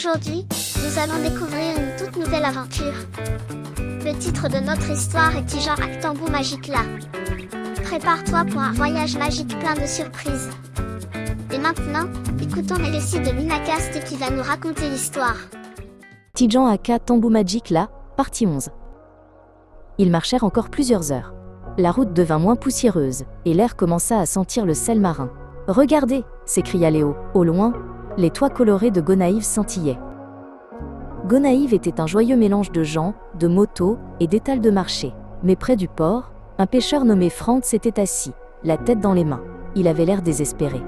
Aujourd'hui, nous allons découvrir une toute nouvelle aventure. Le titre de notre histoire est Tijan ak Tambour Magique là. Prépare-toi pour un voyage magique plein de surprises. Et maintenant, écoutons les récits de Minacast qui va nous raconter l'histoire. Tijan ak Tambour Magique là, partie 11. Ils marchèrent encore plusieurs heures. La route devint moins poussiéreuse, et l'air commença à sentir le sel marin. « Regardez !» s'écria Léo. Au loin, les toits colorés de Gonaïves scintillaient. Gonaïves était un joyeux mélange de gens, de motos et d'étals de marché. Mais près du port, un pêcheur nommé Frantz était assis, la tête dans les mains. Il avait l'air désespéré.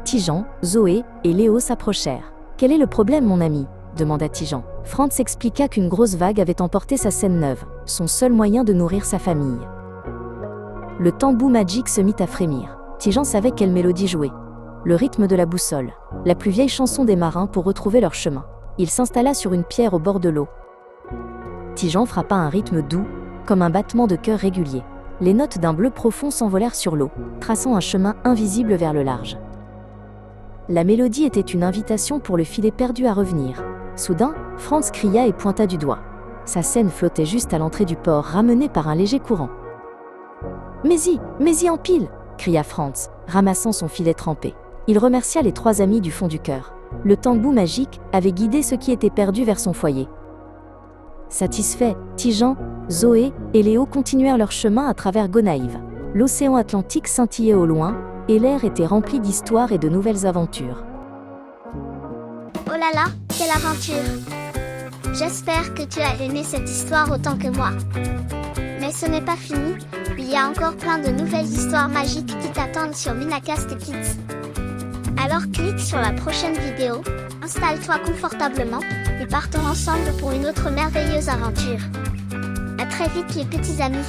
Tijan, Zoé et Léo s'approchèrent. « Quel est le problème, mon ami ?» demanda Tijan. Frantz expliqua qu'une grosse vague avait emporté sa scène neuve, son seul moyen de nourrir sa famille. Le tambour magique se mit à frémir. Tijan savait quelle mélodie jouer. Le rythme de la boussole, la plus vieille chanson des marins pour retrouver leur chemin. Il s'installa sur une pierre au bord de l'eau. Tijan frappa un rythme doux, comme un battement de cœur régulier. Les notes d'un bleu profond s'envolèrent sur l'eau, traçant un chemin invisible vers le large. La mélodie était une invitation pour le filet perdu à revenir. Soudain, Frantz cria et pointa du doigt. Sa scène flottait juste à l'entrée du port, ramenée par un léger courant. « Mais-y en pile !» cria Frantz, ramassant son filet trempé. Il remercia les trois amis du fond du cœur. Le tambour magique avait guidé ceux qui étaient perdus vers son foyer. Satisfaits, Tijan, Zoé et Léo continuèrent leur chemin à travers Gonaïves. L'océan Atlantique scintillait au loin, et l'air était rempli d'histoires et de nouvelles aventures. Oh là là, quelle aventure! J'espère que tu as aimé cette histoire autant que moi. Mais ce n'est pas fini, il y a encore plein de nouvelles histoires magiques qui t'attendent sur Minacast Kids. Alors clique sur la prochaine vidéo, installe-toi confortablement, et partons ensemble pour une autre merveilleuse aventure. À très vite les petits amis.